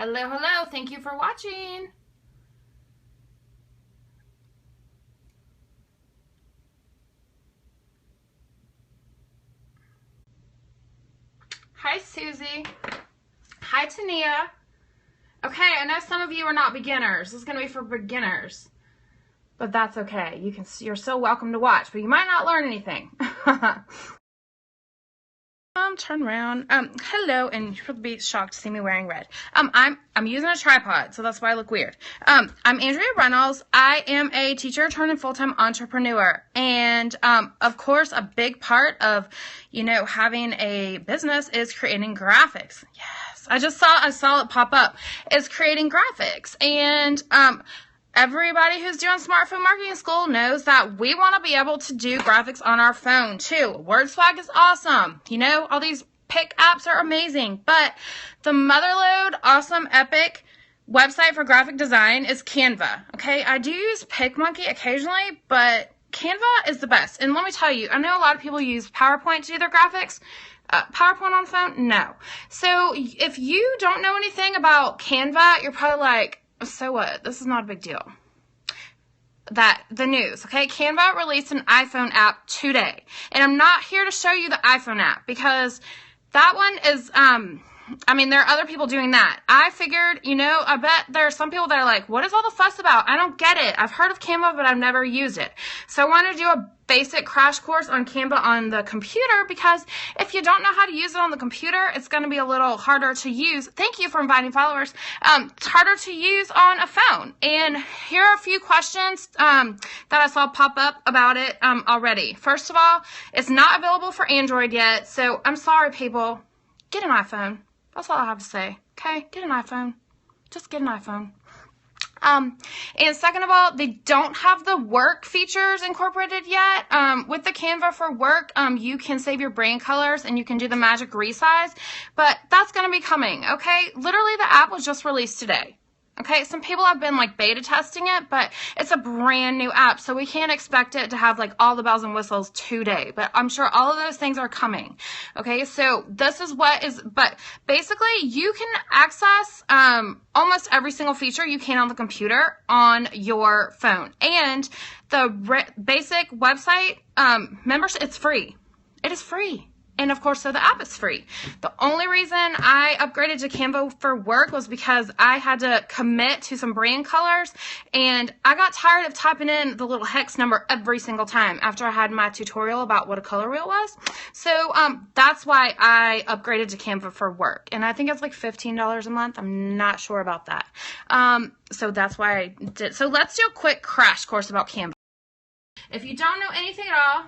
Hello, hello. Thank you for watching. Hi, Susie. Hi, Tania. Okay, I know some of you are not beginners. This is going to be for beginners. But that's okay. You're so welcome to watch, but you might not learn anything. Turn around. Hello, and you'll be shocked to see me wearing red. I'm using a tripod, so that's why I look weird. I'm Andrea Reynolds. I am a teacher turned full-time entrepreneur, and of course, a big part of having a business is creating graphics. Yes, I saw it pop up. Is creating graphics, and everybody who's doing smartphone marketing school knows that we want to be able to do graphics on our phone too. WordSwag is awesome. All these pick apps are amazing, but the motherlode, awesome, epic website for graphic design is Canva. Okay, I do use PicMonkey occasionally, but Canva is the best. And let me tell you, I know a lot of people use PowerPoint to do their graphics. PowerPoint on the phone? No. So if you don't know anything about Canva, you're probably like, so what? This is not a big deal. The news, okay? Canva released an iPhone app today. And I'm not here to show you the iPhone app because that one is, there are other people doing that. I figured, I bet there are some people that are like, what is all the fuss about? I don't get it. I've heard of Canva, but I've never used it. So I wanted to do a basic crash course on Canva on the computer because if you don't know how to use it on the computer, it's going to be a little harder to use. Thank you for inviting followers. It's harder to use on a phone. And here are a few questions that I saw pop up about it already. First of all, it's not available for Android yet, so I'm sorry, people. Get an iPhone. That's all I have to say. Okay? Get an iPhone. Just get an iPhone. And second of all, they don't have the work features incorporated yet. With the Canva for work, you can save your brand colors and you can do the magic resize, but that's going to be coming. Okay. Literally the app was just released today. Okay. Some people have been beta testing it, but it's a brand new app. So we can't expect it to have all the bells and whistles today, but I'm sure all of those things are coming. Okay. So this is but basically you can access, almost every single feature you can on the computer on your phone. And the basic website, membership, it's free. It is free. And of course, so the app is free. The only reason I upgraded to Canva for work was because I had to commit to some brand colors and I got tired of typing in the little hex number every single time after I had my tutorial about what a color wheel was. So that's why I upgraded to Canva for work. And I think it's $15 a month. I'm not sure about that. So that's why I did. So let's do a quick crash course about Canva. If you don't know anything at all,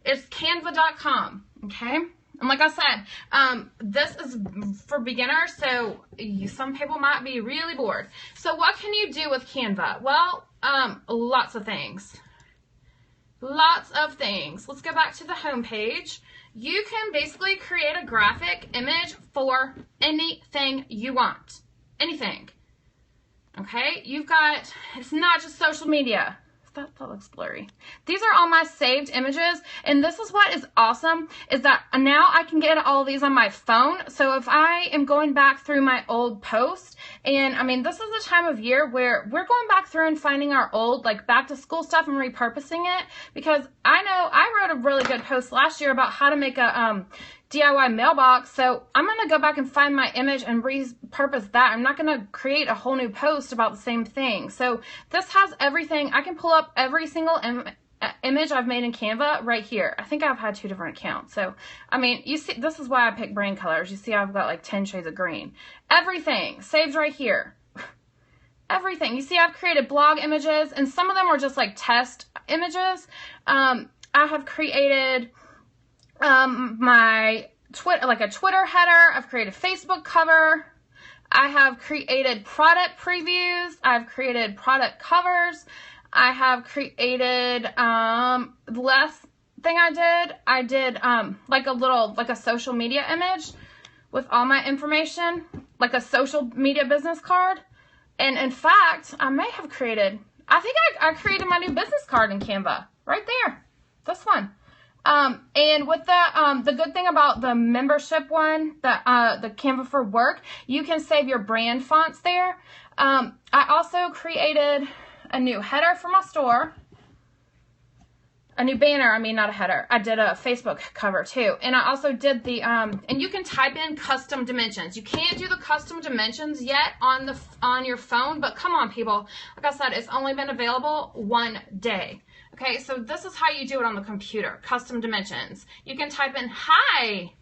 it's canva.com. Okay. And like I said, this is for beginners, so some people might be really bored. So what can you do with Canva? Well, lots of things. Lots of things. Let's go back to the home page. You can basically create a graphic image for anything you want. Anything. Okay? It's not just social media. That looks blurry. These are all my saved images, and this is what is awesome, is that now I can get all of these on my phone. So if I am going back through my old posts, and this is the time of year where we're going back through and finding our old, back to school stuff and repurposing it, because I know I wrote a really good post last year about how to make a DIY mailbox, so I'm going to go back and find my image and repurpose that. I'm not going to create a whole new post about the same thing. So this has everything. I can pull up every single image I've made in Canva right here. I think I've had 2 different accounts. So, you see, this is why I pick brand colors. You see I've got 10 shades of green. Everything saved right here. Everything. You see I've created blog images, and some of them are just test images. I have created my Twitter, a Twitter header. I've created Facebook cover. I have created product previews. I've created product covers. I have created, the last thing I did a social media image with all my information, a social media business card. And in fact, I may have created, I think I created my new business card in Canva right there. This one. And with the good thing about the membership one, the Canva for Work, you can save your brand fonts there. I also created a new header for my store. A new banner, I mean, not a header. I did a Facebook cover too. And I also did the, and you can type in custom dimensions. You can't do the custom dimensions yet on your phone, but come on, people. Like I said, it's only been available one day. Okay, so this is how you do it on the computer, custom dimensions. You can type in, hi,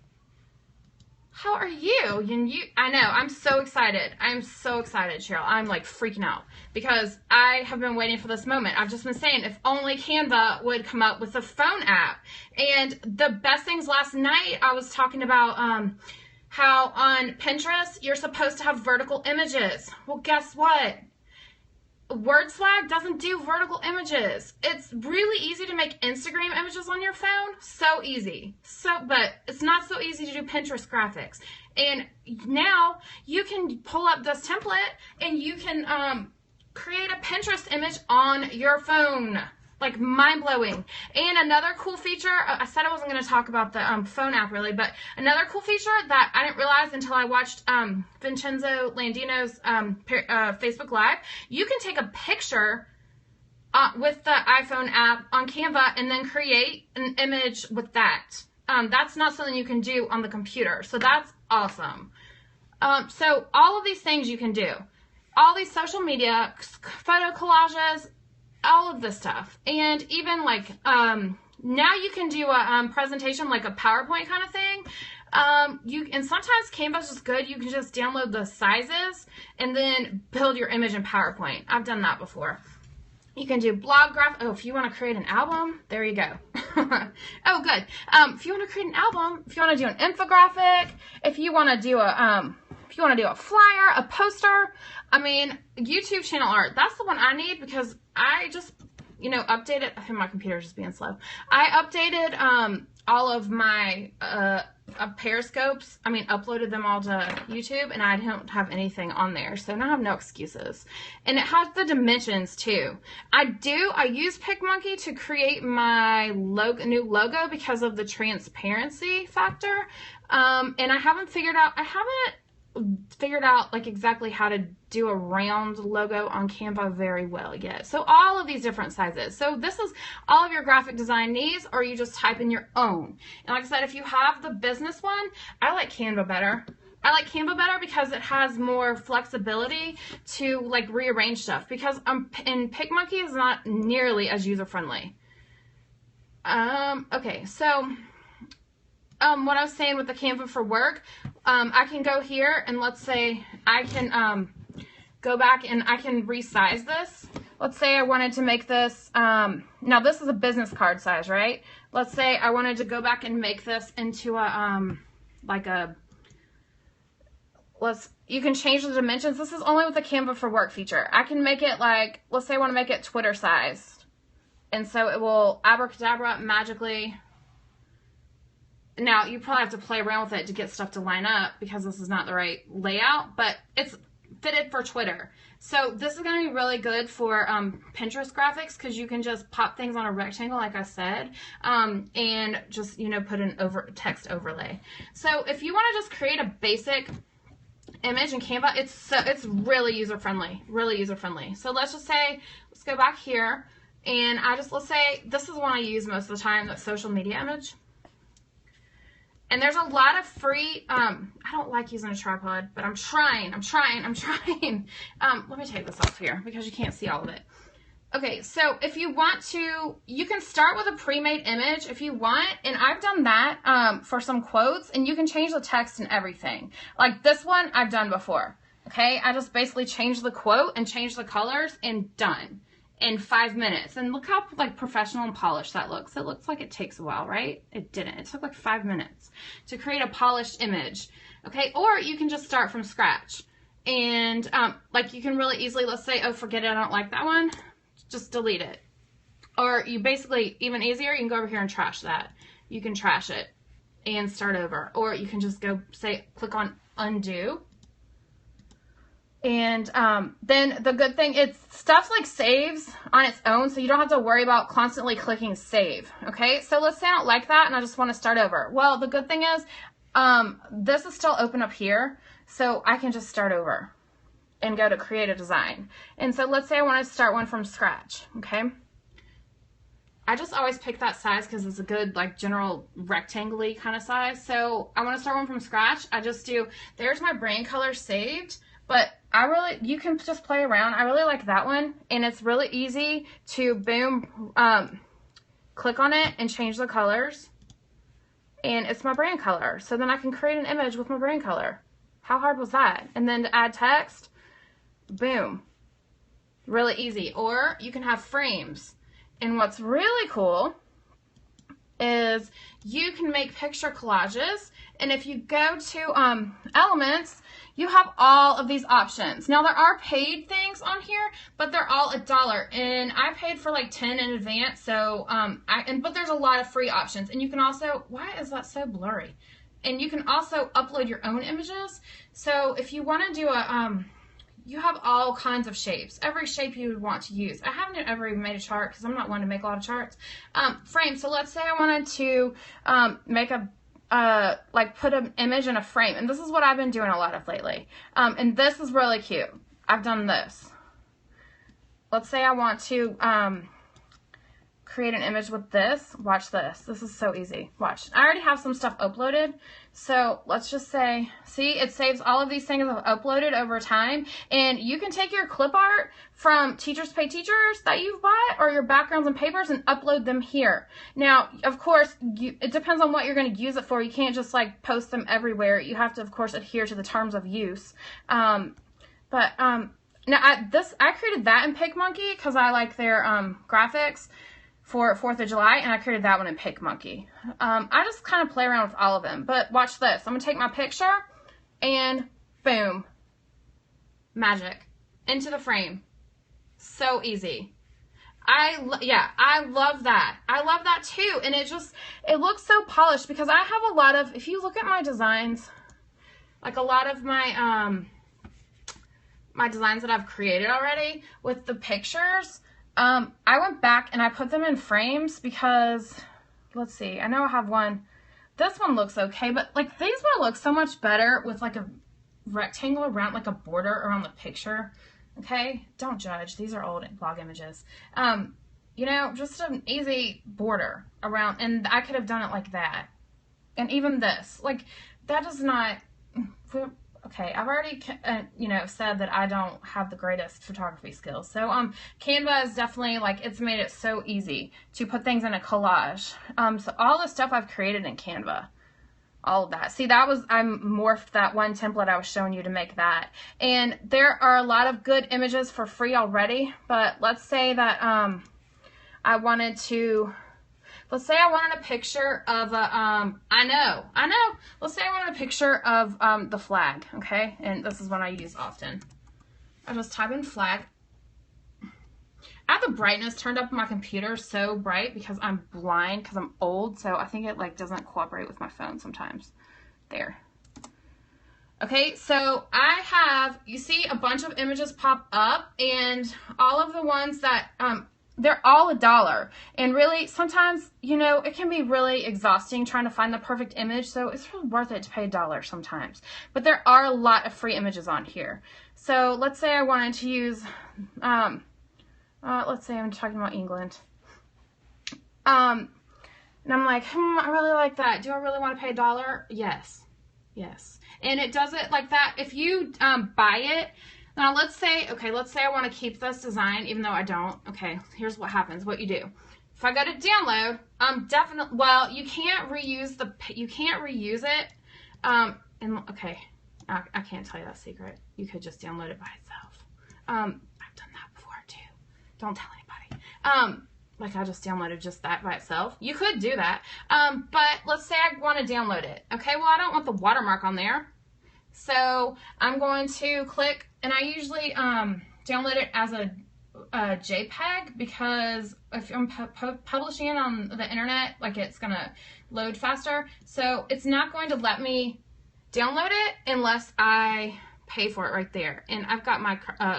how are you? I know, I'm so excited. I'm so excited, Cheryl. I'm like freaking out because I have been waiting for this moment. I've just been saying, if only Canva would come up with a phone app. And the best things last night, I was talking about how on Pinterest, you're supposed to have vertical images. Well, guess what? WordSwag doesn't do vertical images. It's really easy to make Instagram images on your phone. So easy. But it's not so easy to do Pinterest graphics. And now you can pull up this template and you can create a Pinterest image on your phone. Like mind-blowing. And another cool feature, I said I wasn't going to talk about the phone app really, but another cool feature that I didn't realize until I watched Vincenzo Landino's Facebook Live, you can take a picture with the iPhone app on Canva and then create an image with that. That's not something you can do on the computer, so that's awesome. So all of these things you can do. All these social media, photo collages, all of this stuff. And even like now you can do a presentation like a PowerPoint kind of thing. And sometimes Canva's just good. You can just download the sizes and then build your image in PowerPoint. I've done that before. You can do blog graph. Oh, if you want to create an album, there you go. Oh, good. If you want to create an album, if you want to do an infographic, if you want to do a flyer, a poster, I mean, YouTube channel art, that's the one I need because I just, updated, I think my computer's just being slow. I updated all of my Periscopes, uploaded them all to YouTube, and I don't have anything on there, so now I have no excuses. And it has the dimensions too. I use PicMonkey to create my new logo because of the transparency factor, and I haven't figured out like exactly how to do a round logo on Canva very well yet. So all of these different sizes. So this is all of your graphic design needs, or you just type in your own. And like I said, if you have the business one, I like Canva better. I like Canva better because it has more flexibility to like rearrange stuff, because in PicMonkey is not nearly as user friendly. Okay, so what I was saying with the Canva for Work, I can go here and let's say I can go back and I can resize this. Let's say I wanted to make this, now this is a business card size, right? Let's say I wanted to go back and make this into a, you can change the dimensions. This is only with the Canva for Work feature. I can make it like, let's say I want to make it Twitter sized. And so it will abracadabra magically. Now, you probably have to play around with it to get stuff to line up because this is not the right layout, but it's fitted for Twitter. So this is going to be really good for Pinterest graphics because you can just pop things on a rectangle, like I said, and just, put an text overlay. So if you want to just create a basic image in Canva, it's really user-friendly, really user-friendly. So let's just say, let's go back here, and let's say this is one I use most of the time, that social media image. And there's a lot of free, I don't like using a tripod, but I'm trying. Let me take this off here because you can't see all of it. Okay, so if you want to, you can start with a pre-made image if you want, and I've done that for some quotes, and you can change the text and everything. Like this one I've done before, okay? I just basically changed the quote and changed the colors and done in 5 minutes. And look how like professional and polished that looks. It looks like it takes a while, right? It didn't. It took like 5 minutes to create a polished image, okay? Or you can just start from scratch. And like you can really easily, let's say, oh, forget it, I don't like that one. Just delete it. Or you basically, even easier, you can go over here and trash that. You can trash it and start over. Or you can just go say, click on undo. And then the good thing, it's stuff like saves on its own, so you don't have to worry about constantly clicking save. Okay, so let's say I don't like that and I just want to start over. Well, the good thing is this is still open up here, so I can just start over and go to create a design. And so let's say I want to start one from scratch. Okay, I just always pick that size because it's a good like general rectangle-y kind of size. So I want to start one from scratch. I just do, there's my brain color saved, but you can just play around. I really like that one, and it's really easy to boom, click on it and change the colors, and it's my brand color. So then I can create an image with my brand color. How hard was that? And then to add text, boom, really easy. Or you can have frames, and what's really cool is you can make picture collages, and if you go to elements, you have all of these options. Now there are paid things on here, but they're all $1, and I paid for like 10 in advance. So but there's a lot of free options, and you can also, why is that so blurry? And you can also upload your own images. So if you want to do you have all kinds of shapes, every shape you would want to use. I haven't ever even made a chart because I'm not one to make a lot of charts. Frame. So let's say I wanted to make like put an image in a frame, and this is what I've been doing a lot of lately. And this is really cute. I've done this. Let's say I want to create an image with this. Watch this. This is so easy. Watch. I already have some stuff uploaded. So let's just say, see, it saves all of these things I've uploaded over time. And you can take your clip art from Teachers Pay Teachers that you've bought, or your backgrounds and papers, and upload them here. Now, of course, it depends on what you're going to use it for. You can't just like post them everywhere. You have to, of course, adhere to the terms of use. Now, I created that in PicMonkey because I like their graphics for 4th of July, and I created that one in PicMonkey. I just kind of play around with all of them, but watch this. I'm going to take my picture, and boom, magic, into the frame. So easy. I love that. I love that too, and it looks so polished because I have a lot of, if you look at my designs, like a lot of my, my designs that I've created already with the pictures, I went back and I put them in frames because, let's see, I know I have one. This one looks okay, but like these would look so much better with like a rectangle around, like a border around the picture. Okay, don't judge. These are old blog images. You know, just an easy border around, and I could have done it like that. And even this, like that does not. Okay, I've already, you know, said that I don't have the greatest photography skills. So, Canva is definitely, like, it's made it so easy to put things in a collage. So all the stuff I've created in Canva, all of that. See, I morphed that one template I was showing you to make that. And there are a lot of good images for free already, but let's say that, let's say I wanted a picture of a, let's say I wanted a picture of the flag, okay? And this is one I use often. I just type in flag. I have the brightness turned up on my computer so bright because I'm blind, because I'm old, so I think it like doesn't cooperate with my phone sometimes. There. Okay, so I have, you see a bunch of images pop up, and all of the ones that, they're all $1. And really, sometimes, you know, it can be really exhausting trying to find the perfect image, so it's really worth it to pay $1 sometimes. But there are a lot of free images on here. So let's say I wanted to use, let's say I'm talking about England. And I'm like, I really like that. Do I really want to pay $1? Yes. Yes. And it does it like that. If you buy it, now let's say I want to keep this design, even though I don't. Okay, here's what happens, what you do. If I go to download, definitely, well, you can't reuse it. And okay, I can't tell you that secret. You could just download it by itself. I've done that before too. Don't tell anybody. Like I just downloaded just that by itself. You could do that. But let's say I want to download it. Okay, well, I don't want the watermark on there. So I'm going to click, and I usually download it as a JPEG, because if I'm publishing it on the internet, like it's gonna load faster. So it's not going to let me download it unless I pay for it right there. And I've got my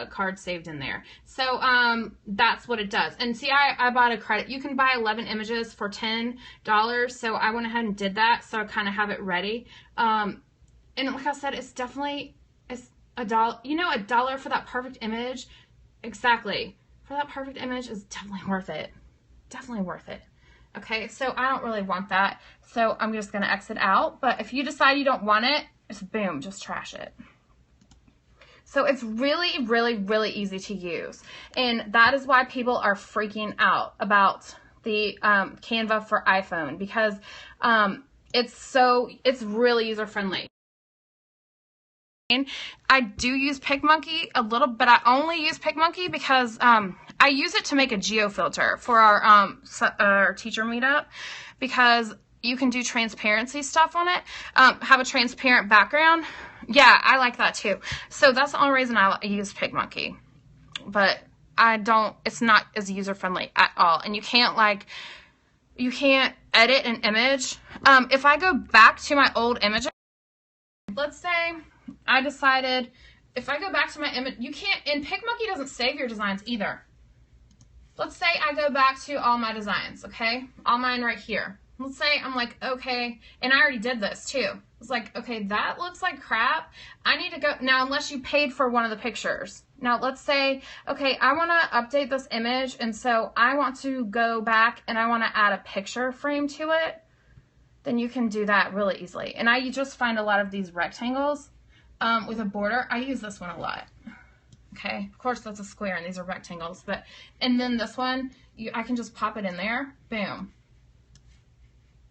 card saved in there. So that's what it does. And see, I bought a credit. You can buy 11 images for $10. So I went ahead and did that. So I kind of have it ready. And like I said, it's definitely, it's $1. You know, $1 for that perfect image. Exactly. For that perfect image is definitely worth it. Definitely worth it. Okay, so I don't really want that. So I'm just going to exit out. But if you decide you don't want it, just boom, just trash it. So it's really, really, really easy to use. And that is why people are freaking out about the Canva for iPhone, because it's really user-friendly. I do use PicMonkey a little, but I only use PicMonkey because I use it to make a geo filter for our teacher meetup, because you can do transparency stuff on it, have a transparent background. Yeah, I like that too. So that's the only reason I use PicMonkey, but it's not as user-friendly at all. And you can't edit an image. If I go back to my old image, let's say I decided, if I go back to my image, you can't, and PicMonkey doesn't save your designs either. Let's say I go back to all my designs, okay? All mine right here. Let's say I'm like, okay, and I already did this too. It's like, okay, that looks like crap. I need to go, now unless you paid for one of the pictures. Now let's say, okay, I want to update this image, and so I want to go back and I want to add a picture frame to it. Then you can do that really easily. And you just find a lot of these rectangles with a border. I use this one a lot. Okay, of course that's a square and these are rectangles, and then this one, I can just pop it in there, boom.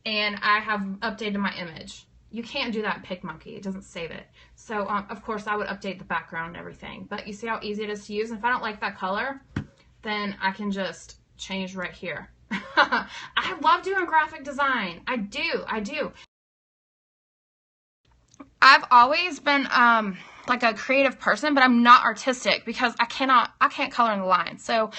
And I have updated my image. You can't do that in PicMonkey, it doesn't save it. So of course I would update the background and everything, but you see how easy it is to use? And if I don't like that color, then I can just change right here. I love doing graphic design. I do. I've always been like a creative person, but I'm not artistic because I can't color in the lines. So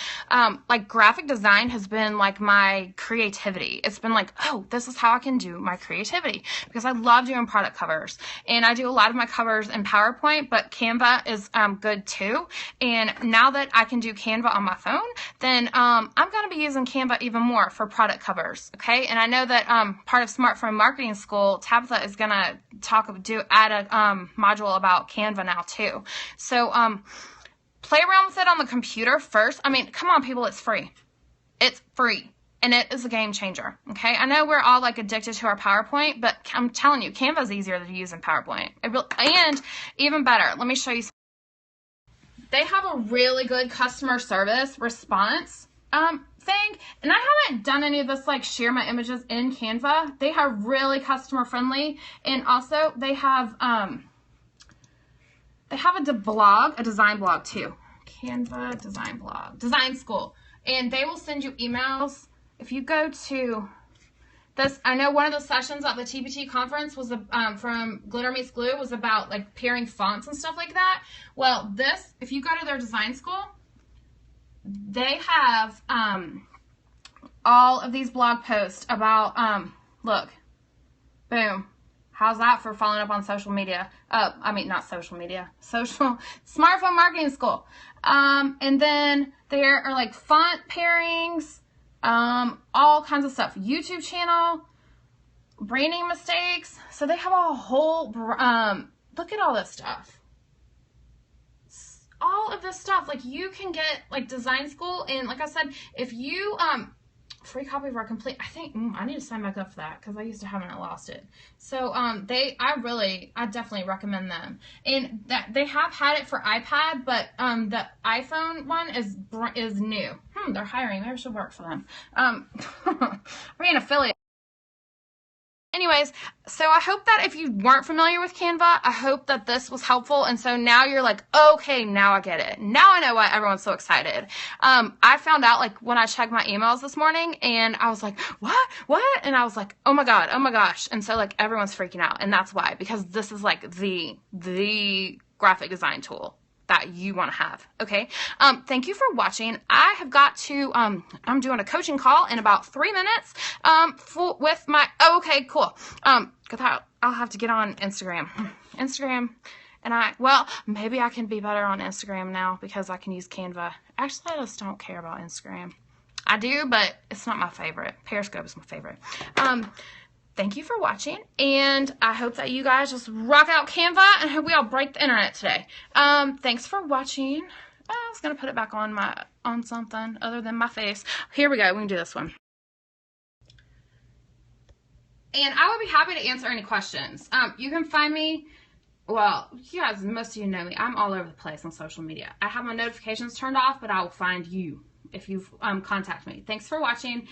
like graphic design has been like my creativity. It's been like, oh, this is how I can do my creativity, because I love doing product covers, and I do a lot of my covers in PowerPoint, but Canva is good too. And now that I can do Canva on my phone, then I'm going to be using Canva even more for product covers. Okay. And I know that part of Smartphone Marketing School, Tabitha is going to add a module about Canva now too. So play around with it on the computer first. I mean, come on people, it's free. It's free. And it is a game changer. Okay. I know we're all like addicted to our PowerPoint, but I'm telling you, Canva is easier to use than PowerPoint. And even better, let me show you. They have a really good customer service response thing, and I haven't done any of this like share my images in Canva. They are really customer friendly, and also they have a design blog too. Canva design blog, design school, and they will send you emails. If you go to this, I know one of the sessions at the TPT conference was from Glitter Meets Glue was about like pairing fonts and stuff like that. Well, this, if you go to their design school, they have all of these blog posts about, look, boom. How's that for following up on social media? Not social media, Smartphone Marketing School. And then there are like font pairings, all kinds of stuff. YouTube channel, branding mistakes. So they have a whole, look at all this stuff. All of this stuff, like you can get like design school, and like I said, if you free copy of our complete, I think I need to sign back up for that because I used to have it and I lost it. So I definitely recommend them, and that they have had it for iPad, but the iPhone one is new. They're hiring. Maybe I should work for them. We're an affiliate. Anyways, so I hope that if you weren't familiar with Canva, I hope that this was helpful. And so now you're like, okay, now I get it. Now I know why everyone's so excited. I found out like when I checked my emails this morning, and I was like, what? And I was like, oh my gosh. And so like everyone's freaking out, and that's why, because this is like the graphic design tool that you want to have. Okay. Thank you for watching. I have got to, I'm doing a coaching call in about 3 minutes, with my, okay, cool. I'll have to get on Instagram. well, maybe I can be better on Instagram now because I can use Canva. Actually, I just don't care about Instagram. I do, but it's not my favorite. Periscope is my favorite. Thank you for watching, and I hope that you guys just rock out Canva, and hope we all break the internet today. Thanks for watching. I was gonna put it back on something other than my face. Here we go. We can do this one. And I would be happy to answer any questions. You can find me. Well, you guys, most of you know me. I'm all over the place on social media. I have my notifications turned off, but I will find you if you contact me. Thanks for watching.